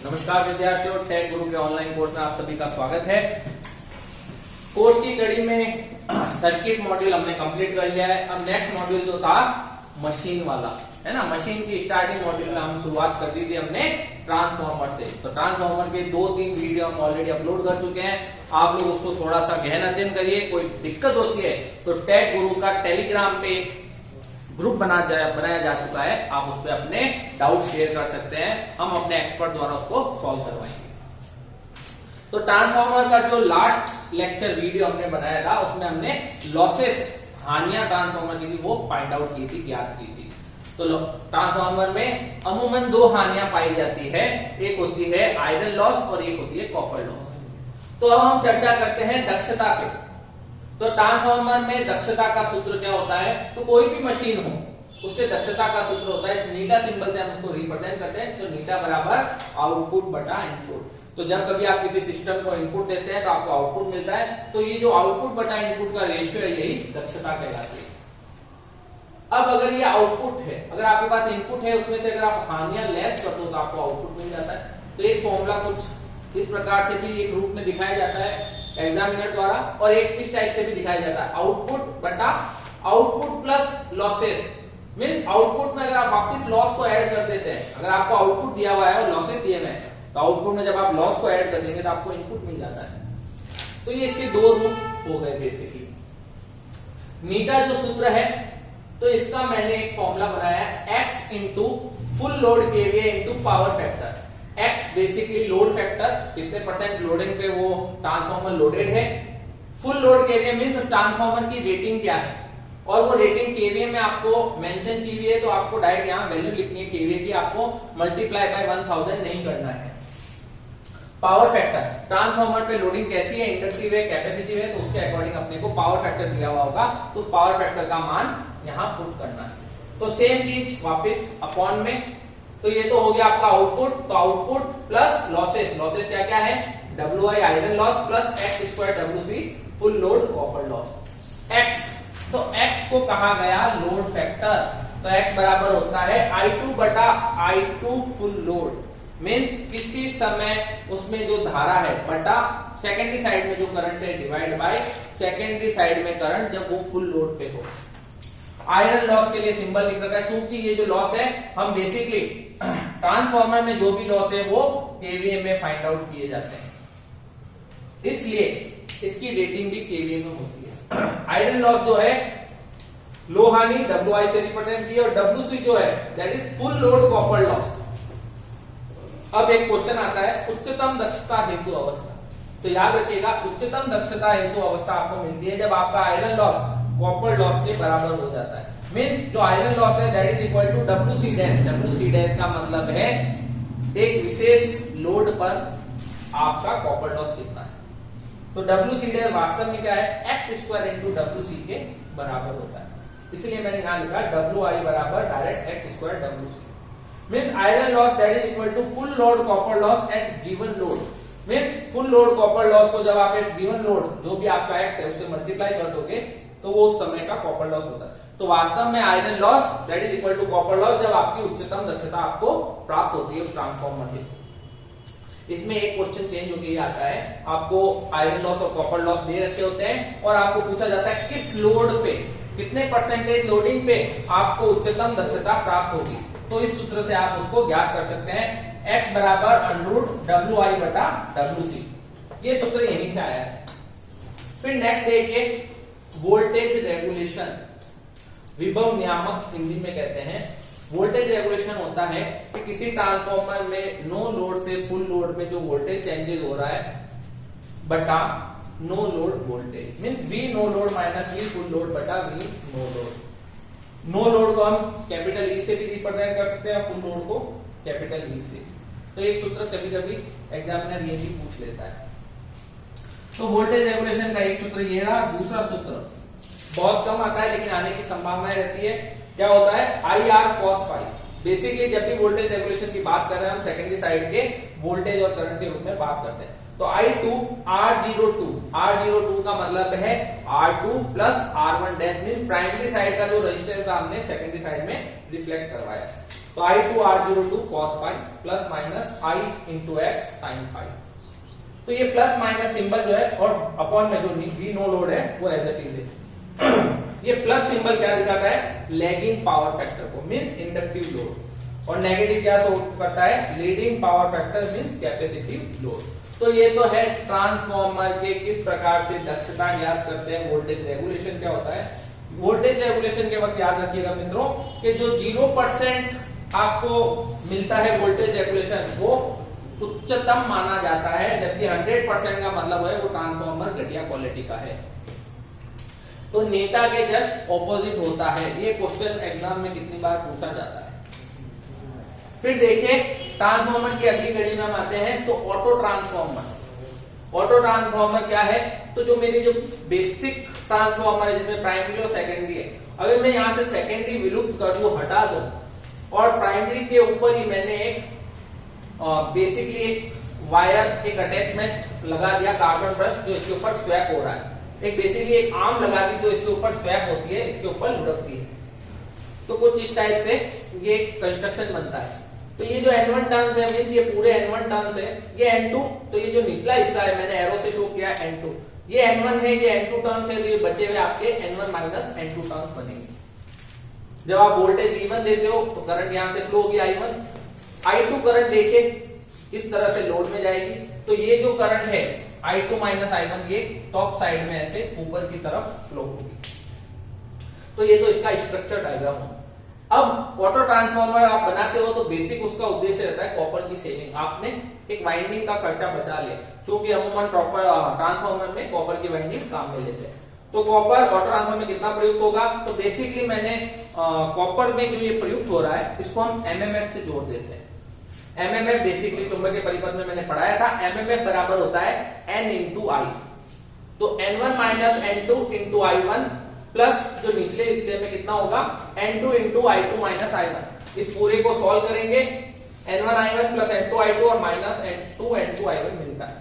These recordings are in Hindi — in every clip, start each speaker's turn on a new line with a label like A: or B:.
A: नमस्कार विद्यार्थियों, टेक गुरु के ऑनलाइन कोर्स में आप सभी का स्वागत है। कोर्स की कड़ी में सर्किट मॉड्यूल हमने कंप्लीट कर लिया है। अब नेक्स्ट मॉड्यूल जो था मशीन वाला है ना, मशीन की स्टार्टिंग मॉड्यूल में हम शुरुआत कर दी थी हमने ट्रांसफॉर्मर से। तो ट्रांसफॉर्मर के 2-3 वीडियो हम ऑलरेडी अपलोड कर चुके हैं। आप लोग उसको थोड़ा सा गहन अध्ययन करिए। कोई दिक्कत होती है तो टेक गुरु का टेलीग्राम पे ग्रुप बनाया जा चुका है, आप उस पर अपने डाउट शेयर कर सकते हैं, हम अपने एक्सपर्ट द्वारा उसको सॉल्व करवाएंगे। तो ट्रांसफॉर्मर का जो लास्ट लेक्चर वीडियो हमने बनाया था उसमें हमने लॉसेस, हानियां ट्रांसफॉर्मर की थी वो फाइंड आउट की थी, ज्ञात की थी। तो ट्रांसफॉर्मर में अमूमन 2 हानियां पाई जाती है, एक होती है आयरन लॉस और एक होती है कॉपर लॉस। तो अब हम चर्चा करते हैं दक्षता पे। तो ट्रांसफॉर्मर में दक्षता का सूत्र क्या होता है? तो कोई भी मशीन हो उसके दक्षता का सूत्र होता है, नीटा सिंबल से हम उसको रिप्रेजेंट करते हैं। तो नीटा बराबर आउटपुट बटा इनपुट। तो जब कभी आप किसी सिस्टम को इनपुट देते हैं तो आपको आउटपुट मिलता है। तो ये जो आउटपुट बटा इनपुट का रेशियो है यही दक्षता कहलाती है। अब अगर ये आउटपुट है, अगर आपके पास इनपुट है उसमें से अगर आप हानियां लेस कर दो तो आपको आउटपुट मिल जाता है। तो एक फॉर्मूला कुछ इस प्रकार से भी एक रूप में दिखाया जाता है एग्जामिनर द्वारा, और एक इस टाइप से भी दिखाया जाता है आउटपुट बटा output plus losses. Means output में अगर आप वापस लॉस को ऐड कर देते हैं, अगर आपको आउटपुट दिया हुआ है और लॉसेस दिए हुए हैं तो आउटपुट में जब आप लॉस को ऐड कर देंगे तो आपको इनपुट मिल जाता है। तो ये इसके 2 रूप हो गए बेसिकली। मीटा जो सूत्र है तो इसका मैंने एक फॉर्मूला बनाया है, x into full load KVA into power factor. X basically load factor, कितने परसेंट लोडिंग पे वो ट्रांसफॉर्मर लोडेड है। Full load KVA means transformer की रेटिंग क्या है, और वो रेटिंग केवीए में आपको मेंशन की हुई है। तो आपको डायरेक्ट यहाँ वैल्यू लिखनी है केवीए की, आपको मल्टीप्लाई बाय 1000 नहीं करना है। पावर फैक्टर, ट्रांसफॉर्मर पे लोडिंग कैसी है, इंडक्टिव है, कैपेसिटिव है, तो उसके अकॉर्डिंग अपने को पावर फैक्टर दिया हुआ होगा, तो पावर फैक्टर का मान यहाँ पुट करना है। तो सेम चीज वापस अपॉन में। तो ये तो हो गया आपका आउटपुट। तो आउटपुट प्लस लॉसेस, लॉसेस क्या क्या है, WI iron loss plus x square WC full load copper loss. x, तो x को कहा गया लोड फैक्टर। तो x बराबर होता है I2 बटा I2 फुल लोड। मीन्स किसी समय उसमें जो धारा है बटा सेकेंडरी साइड में जो करंट है डिवाइड बाय सेकेंडरी साइड में करंट जब वो फुल लोड पे हो। आयरन लॉस के लिए सिंबल लिख रखा है, चूंकि ये जो लॉस है हम बेसिकली ट्रांसफॉर्मर में जो भी लॉस है वो केवीए में फाइंड आउट किए जाते हैं, इसलिए इसकी रेटिंग भी केवीए में होती है। आयरन लॉस जो है लो हानि WI से रिप्रेजेंट की, और WC जो है that is full load copper loss. अब एक क्वेश्चन आता है उच्चतम दक्षता हेतु अवस्था। तो याद रखिएगा उच्चतम दक्षता हेतु अवस्था आपको मिलती है जब आपका आयरन लॉस कॉपर लॉस के बराबर हो जाता है। मींस जो आयरन लॉस है that is equal to WC dash. WC dash का मतलब है एक विशेष लोड पर आपका कॉपर लॉस कितना है। तो WC डैश वास्तव में क्या है, x स्क्वायर इंटू WC के बराबर होता है। इसलिए मैंने यहां लिखा WI बराबर direct x square WC। Means iron loss that is equal to full load copper loss at given load. Means full load copper loss को जब आप एक गिवन लोड जो भी आपका x है उससे मल्टीप्लाई कर दोगे तो वो उस समय का कॉपर लॉस होता है। तो वास्तव में iron loss that is equal to copper loss जब आपकी उच्चतम दक्षता आपको प्राप्त होती है उस ट्रांसफॉर्मर की। इसमें एक क्वेश्चन चेंज होकर ये आता है, आपको आयरन लॉस और कॉपर लॉस दे रखे होते हैं और आपको पूछा जाता है किस लोड पे, कितने परसेंटेज लोडिंग पे आपको उच्चतम दक्षता प्राप्त होगी। तो इस सूत्र से आप उसको ज्ञात कर सकते हैं, x बराबर √WI बटा WC। ये सूत्र यहीं से आया है। फिर नेक्स्ट देखिए वोल्टेज रेगुलेशन, विभव नियामक हिंदी में कहते हैं। वोल्टेज रेगुलेशन होता है कि किसी ट्रांसफॉर्मर में नो लोड से फुल लोड में जो वोल्टेज चेंजेस हो रहा है बटा no load voltage. Means V no load minus V full load बटा V no load. No load को हम कैपिटल E से भी रिप्रेजेंट कर सकते हैं, फुल लोड को कैपिटल E से। तो एक सूत्र कभी कभी एग्जामिनर ये भी पूछ लेता है। तो वोल्टेज रेगुलेशन का एक सूत्र ये रहा। दूसरा सूत्र बहुत कम आता है लेकिन आने की संभावना रहती है। क्या होता है, IR cos फाई। बेसिकली जब भी वोल्टेज रेगुलेशन की बात कर रहे हैं हम सेकेंडरी साइड के वोल्टेज और करंट के रूप में बात करते हैं। तो I2 R02 का मतलब है R2 plus R1 dash mean primary side का जो रेजिस्टेंस था हमने सेकेंडरी साइड में रिफ्लेक्ट करवाया। तो I2R02 cos phi plus minus I into x sine phi. तो ये प्लस माइनस सिंबल जो है और अपॉन में जो वी नो लोड है वो एज इट इज है। ये प्लस सिंबल क्या दिखाता है? लैगिंग पावर फैक्टर को, मींस इंडक्टिव लोड, और नेगेटिव क्या शो करता है? Leading power factor means capacitive load. तो ये तो है ट्रांसफॉर्मर के किस प्रकार से दक्षता ज्ञात करते हैं। वोल्टेज रेगुलेशन क्या होता है? वोल्टेज रेगुलेशन के वक्त याद रखिएगा मित्रों कि जो 0% आपको मिलता है वोल्टेज रेगुलेशन वो उच्चतम माना जाता है, जबकि 100% का मतलब है वो ट्रांसफॉर्मर घटिया क्वालिटी का है। तो नेता के जस्ट ऑपोजिट होता है। ये क्वेश्चन एग्जाम में कितनी बार पूछा जाता है। फिर देखिए ट्रांसफॉर्मर की अगली कड़ी में हम आते हैं तो ऑटो ट्रांसफॉर्मर। ऑटो ट्रांसफॉर्मर क्या है? तो जो मेरी जो बेसिक ट्रांसफॉर्मर है जिसमें प्राइमरी और सेकेंडरी है, अगर मैं यहां से सेकेंडरी विलुप्त कर दूं, हटा दूं, और प्राइमरी के ऊपर ही मैंने एक बेसिकली एक वायर, एक अटैचमेंट लगा दिया कार्बन ब्रश जो इसके ऊपर स्वैप हो रहा है, एक बेसिकली एक आर्म लगा दी जो इसके ऊपर स्वैप होती है, इसके ऊपर लुढ़कती है। तो कुछ इस टाइप से ये कंस्ट्रक्शन बनता है। तो ये जो N1 टर्न्स है मींस ये पूरे N1 टर्न्स है, ये N2, तो ये जो निचला हिस्सा है मैंने एरो से शो किया N2, ये N1 है, ये N2 टर्न्स है, तो ये बचे हुए आपके N1 माइनस N2 टर्न्स बनेंगे। जब आप वोल्टेज V1 देते हो तो करंट यहां से फ्लो होगी I1, I2 करंट देखिए इस तरह से लोड में जाएगी, तो ये जो करंट है I2 माइनस I1 ये टॉप साइड में ऐसे ऊपर की तरफ फ्लो होगी। तो ये तो इसका स्ट्रक्चर डायग्राम है। अब ऑटो ट्रांसफॉर्मर आप बनाते हो तो बेसिक उसका उद्देश्य रहता है कॉपर की सेविंग। आपने एक वाइंडिंग का खर्चा बचा लिया, क्योंकि अमूमन प्रॉपर ट्रांसफॉर्मर में कॉपर की वाइंडिंग काम में लेते हैं। तो कॉपर ऑटो ट्रांसफॉर्मर में कितना प्रयुक्त होगा? तो बेसिकली मैंने कॉपर में जो ये प्रयुक्त हो रहा है इसको हम एमएमएफ से जोड़ देते हैं। एमएमएफ बेसिकली चुंबकीय परिपथ में मैंने पढ़ाया था, एमएमएफ बराबर होता है N इंटू आई। तो N1 minus N2 into I1 plus जो निचले हिस्से में कितना होगा N2 into I2 minus I1। इस पूरे को सॉल्व करेंगे N1 I1 plus N2 I2 और माइनस N2 N2 I1 मिलता है।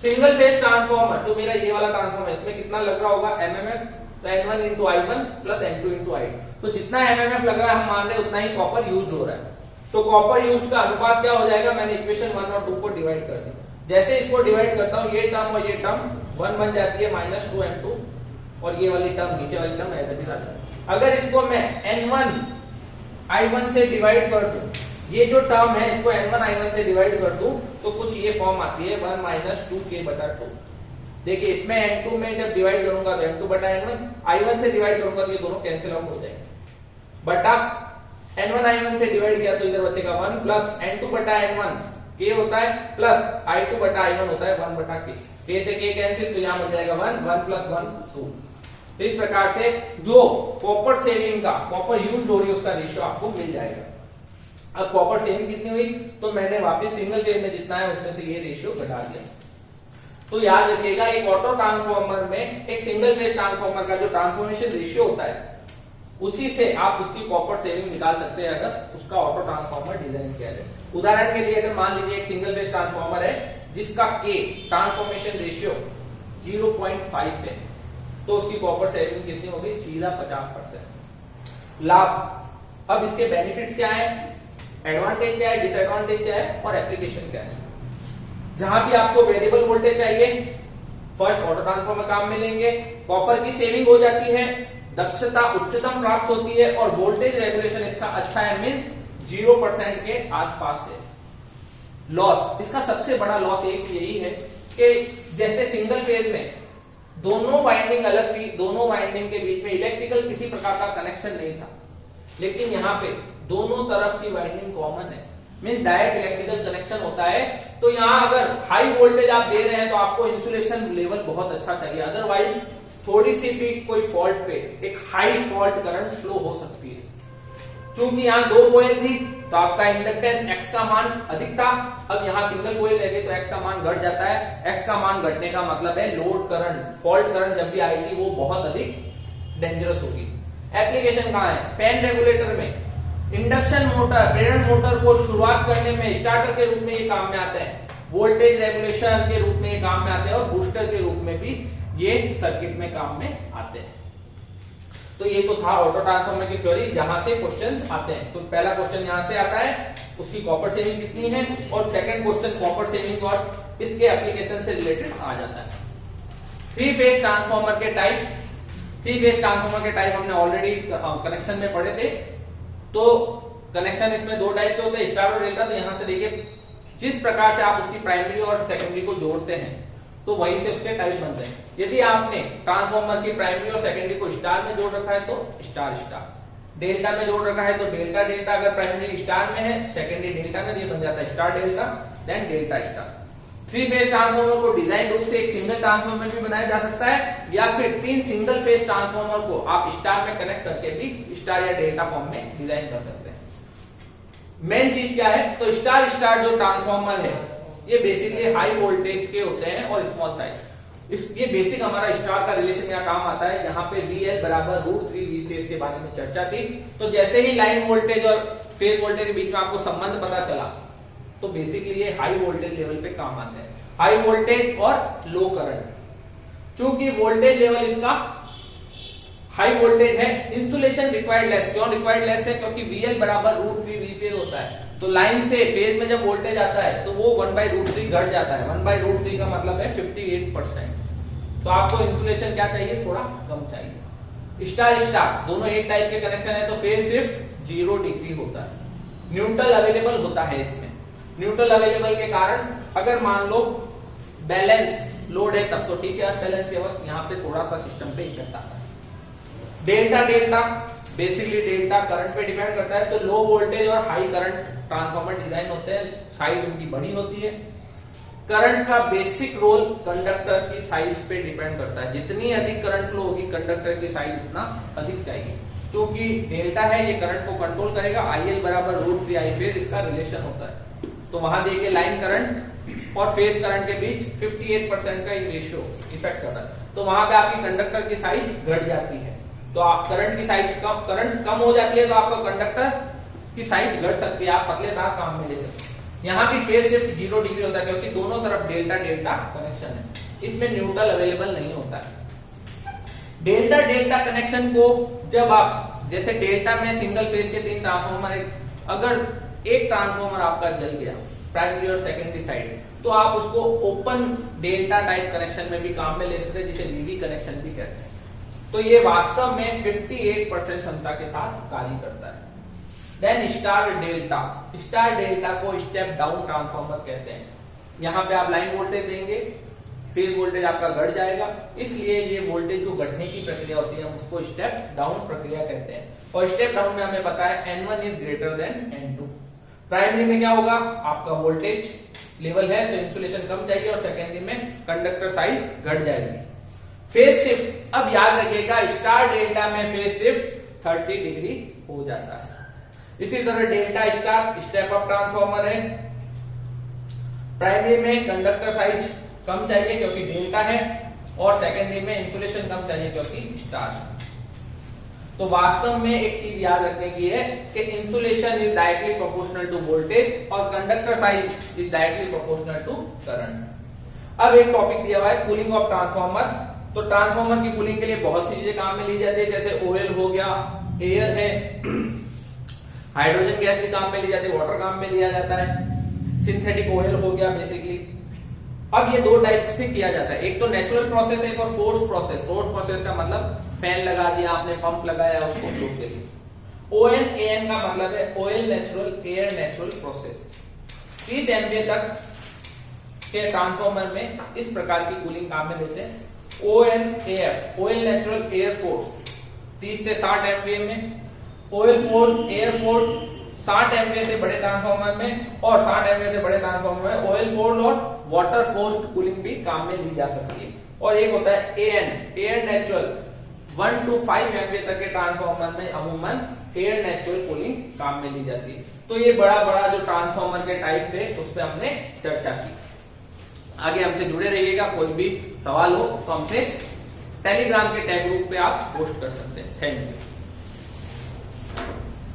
A: सिंगल फेज ट्रांसफॉर्मर जो मेरा ये वाला ट्रांसफॉर्मर इसमें कितना लग रहा होगा एमएमएफ, तो N1 into I1 plus N2 into I2। तो जितना एमएमएफ लग रहा है हम मान रहे उतना ही कॉपर यूज हो रहा है। तो कॉपर यूज का अनुपात क्या हो जाएगा? मैंने इक्वेशन 1 और 2 को डिवाइड कर दिया। जैसे इसको डिवाइड करता हूं ये टर्म और ये टर्म 1 बन जाती है माइनस 2 N2 और ये वाली टर्म नीचे वाली टर्म ऐसे भी आ जाती है। अगर इसको मैं N1 I1 से डिवाइड कर दूं, ये जो टर्म है इसको N1 I1 से डिवाइड कर दूं तो कुछ ये फॉर्म आती है 1 माइनस 2k बटा 2। देखिए इसमें N2 में जब डिवाइड करूंगा तो N2 बटा N1, I1 से डिवाइड करूंगा तो ये दोनों कैंसिल आउट हो जाएंगे। बटा N1 I1 से डिवाइड किया तो इधर बचेगा 1 प्लस N2 बटा N1 k होता है प्लस I2 बटा I1 होता है 1 बटा k। k से k कैंसिल तो यहां बच जाएगा 1 प्लस 1 2। तो इस प्रकार से जो कॉपर सेविंग का कॉपर यूज हो रही है उसका रेशियो आपको मिल जाएगा। अब कॉपर सेविंग कितनी हुई? तो मैंने वापस सिंगल फेज में जितना है उसमें से ये रेशियो घटा दिया। तो याद रखिएगा एक ऑटो ट्रांसफॉर्मर में एक सिंगल फेज ट्रांसफॉर्मर का जो ट्रांसफॉर्मेशन रेशियो होता है उसी से आप उसकी कॉपर सेविंग निकाल सकते हैं अगर उसका ऑटो ट्रांसफॉर्मर डिजाइन किया जाए। उदाहरण के लिए अगर मान लीजिए एक सिंगल फेज ट्रांसफॉर्मर है जिसका के ट्रांसफॉर्मेशन रेशियो 0.5 है तो उसकी कॉपर सेविंग कितनी होगी? सीधा 50%। लाभ, अब इसके बेनिफिट्स क्या है, एडवांटेज क्या है, डिसएडवांटेज क्या है और एप्लीकेशन क्या है। जहां भी आपको वेरिएबल वोल्टेज चाहिए फर्स्ट ऑटो ट्रांसफॉर्मर काम में लेंगे, कॉपर की सेविंग हो जाती है, दक्षता उच्चतम प्राप्त होती है और वोल्टेज रेगुलेशन इसका अच्छा है, मीन 0% के आसपास है। लॉस, इसका सबसे बड़ा लॉस एक यही है कि जैसे सिंगल फेज में दोनों वाइंडिंग अलग थी, दोनों वाइंडिंग के बीच में इलेक्ट्रिकल किसी प्रकार का कनेक्शन नहीं था, लेकिन यहाँ पे दोनों तरफ की वाइंडिंग कॉमन है, मीन डायरेक्ट इलेक्ट्रिकल कनेक्शन होता है। तो यहाँ अगर हाई वोल्टेज आप दे रहे हैं तो आपको इंसुलेशन लेवल बहुत अच्छा चाहिए, अदरवाइज थोड़ी सी भी कोई फॉल्ट पे एक हाई फॉल्ट करंट फ्लो हो सकती है। क्योंकि यहाँ 2 कॉइल थी तो आपका इंडक्टेंस एक्स का मान अधिक था, अब यहाँ सिंगल कॉइल रह गई तो एक्स का मान घट जाता है। एक्स का मान घटने का मतलब है लोड करंट, फॉल्ट करंट जब भी आएगी वो बहुत अधिक डेंजरस होगी। एप्लीकेशन कहाँ है? फैन रेगुलेटर में, इंडक्शन मोटर, प्रेरण मोटर को शुरुआत करने में स्टार्टर के रूप में ये काम में आते हैं, वोल्टेज रेगुलेशन के रूप में ये काम में आते हैं और बूस्टर के रूप में भी ये सर्किट में काम में आते हैं। तो ये तो था ऑटो ट्रांसफार्मर की थ्योरी जहां से क्वेश्चंस आते हैं। तो पहला क्वेश्चन यहां से आता है, उसकी कॉपर सेविंग कितनी है, और सेकंड क्वेश्चन कॉपर सेविंग और इसके एप्लीकेशन से रिलेटेड आ जाता है। थ्री फेज ट्रांसफार्मर के टाइप, थ्री फेज ट्रांसफार्मर के टाइप हमने ऑलरेडी कनेक्शन में पढ़े थे। तो कनेक्शन इसमें दो टाइप के होते हैं, स्टार और डेल्टा। तो यहां से देखिए जिस प्रकार से आप उसकी प्राइमरी और सेकेंडरी को जोड़ते हैं तो वहीं से उसके टाइप बनते हैं। यदि आपने ट्रांसफार्मर की प्राइमरी और सेकेंडरी को स्टार में जोड़ रखा है तो स्टार स्टार, डेल्टा में जोड़ रखा है तो डेल्टा डेल्टा। अगर प्राइमरी स्टार में है, सेकेंडरी डेल्टा में, तो ये बन जाता है star delta, then delta star. Three phase transformer को डिजाइन रूप से एक सिंगल ट्रांसफार्मर भी बनाया जा सकता है, या फिर तीन सिंगल फेज ट्रांसफार्मर को आप स्टार में कनेक्ट करके भी स्टार या डेल्टा फॉर्म में डिजाइन कर सकते हैं। मेन चीज क्या है, तो स्टार स्टार जो ट्रांसफार्मर है ये बेसिकली हाई वोल्टेज के होते हैं और स्मॉल साइज। ये बेसिक हमारा स्टार का रिलेशन यहाँ काम आता है, जहां पे VL बराबर √3 V फेज के बारे में चर्चा थी। तो जैसे ही लाइन वोल्टेज और फेज वोल्टेज के बीच में आपको संबंध पता चला, तो बेसिकली ये हाई वोल्टेज लेवल पे काम आते हैं, हाई वोल्टेज और लो करंट। क्योंकि वोल्टेज लेवल इसका हाई वोल्टेज है, इंसुलेशन रिक्वायर्ड लेस। क्यों रिक्वायर्ड लेस है, क्योंकि VL बराबर √3 V फेज होता है। तो लाइन से फेज में जब वोल्टेज आता है तो वो 1/√3 घट जाता है। 1/√3 का मतलब है 58%। तो आपको इंसुलेशन क्या चाहिए, थोड़ा कम चाहिए। स्टार स्टार दोनों एक टाइप के कनेक्शन है, तो फेज शिफ्ट 0 डिग्री होता है। न्यूट्रल अवेलेबल होता है इसमें। न्यूट्रल अवेलेबल के कारण अगर मान लो बैलेंस लोड है तब तो ठीक है, अनबैलेंस के वक्त यहाँ पे थोड़ा सा सिस्टम पे इफेक्ट आता है। Delta delta basically delta current पे डिपेंड करता है। तो लो वोल्टेज और हाई करंट ट्रांसफार्मर डिजाइन होते हैं, साइज उनकी बड़ी होती है। करंट का बेसिक रोल कंडक्टर की साइज पे डिपेंड करता है। जितनी अधिक करंट फ्लो होगी कंडक्टर की साइज उतना अधिक चाहिए। क्योंकि डेल्टा है ये करंट को कंट्रोल करेगा, IL बराबर √3 I फेज इसका रिलेशन होता है। तो वहां देखिए लाइन करंट और फेज करंट के बीच 58% का रेशियो इफेक्ट करता है। तो वहां पे आपकी कंडक्टर की साइज घट जाती है। तो आप करंट की साइज कम, करंट कम हो जाती है तो आपका कंडक्टर की साइज घट सकती है, आप पतले तार काम में ले सकते हैं। यहाँ भी फेज शिफ्ट 0 डिग्री होता है क्योंकि दोनों तरफ डेल्टा डेल्टा कनेक्शन है, इसमें न्यूट्रल अवेलेबल नहीं होता है। डेल्टा डेल्टा कनेक्शन को जब आप, जैसे डेल्टा में सिंगल फेज के 3 ट्रांसफार्मर, अगर एक ट्रांसफार्मर आपका जल गया प्राइमरी और सेकेंडरी साइड, तो आप उसको ओपन डेल्टा टाइप कनेक्शन में भी काम में ले सकते हैं, जिसे VV कनेक्शन भी कहते हैं। तो ये वास्तव में 58% क्षमता के साथ कार्य करता है। Then star delta, star delta को स्टेप डाउन ट्रांसफार्मर कहते हैं। यहाँ पे आप लाइन वोल्टेज देंगे, फेज वोल्टेज आपका घट जाएगा, इसलिए ये वोल्टेज जो घटने की प्रक्रिया होती है हम उसको स्टेप डाउन प्रक्रिया कहते हैं। और स्टेप डाउन में हमें पता है N1 is greater than N2। Primary में क्या होगा, आपका वोल्टेज लेवल है तो इंसुलेशन कम चाहिए, और सेकेंडरी में कंडक्टर साइज घट जाएगी। फेज शिफ्ट, अब याद रखिएगा स्टार डेल्टा में फेज शिफ्ट 30 डिग्री हो जाता है। इसी तरह delta star step up transformer है। प्राइमरी में कंडक्टर साइज कम चाहिए क्योंकि डेल्टा है, और सेकेंडरी में इंसुलेशन कम चाहिए क्योंकि स्टार है। तो वास्तव में एक चीज याद रखने की है कि insulation is directly proportional to voltage और conductor size is directly proportional to current. अब एक टॉपिक दिया हुआ है कूलिंग ऑफ ट्रांसफार्मर। तो ट्रांसफार्मर की कूलिंग के लिए बहुत सी चीजें काम में ली जाती है, जैसे ऑयल हो गया, एयर है, हाइड्रोजन गैस भी काम में ली जाती है, वाटर काम में लिया जाता है, सिंथेटिक ऑयल हो गया बेसिकली। अब ये दो टाइप से किया जाता है, एक तो नेचुरल प्रोसेस है, एक और फोर्स प्रोसेस। फोर्स प्रोसेस का मतलब फैन लगा दिया आपने, पंप लगाया, उसको फ्लो के लिए। ON AN का मतलब है oil natural, air natural process. 30 MVA तक के ट्रांसफार्मर में इस प्रकार की कूलिंग काम में लेते हैं। ON AF oil natural air force 30 से 60 MVA में, oil force air force 60 MVA से बड़े ट्रांसफार्मर में, और 60 MVA से बड़े ट्रांसफार्मर में ऑयल फोर्स और वाटर फोर्स कूलिंग भी काम में ली जा सकती है। और एक होता है AN air natural 1 to 5 MVA तक के ट्रांसफार्मर में अमूमन एयर नेचुरल कूलिंग काम में ली जाती है। तो ये बड़ा बड़ा जो ट्रांसफार्मर के टाइप थे उस पर हमने चर्चा की। आगे हमसे जुड़े रहिएगा, कोई भी सवाल हो तो हमसे टेलीग्राम के टैग ग्रुप पे आप पोस्ट कर सकते हैं। Thank you.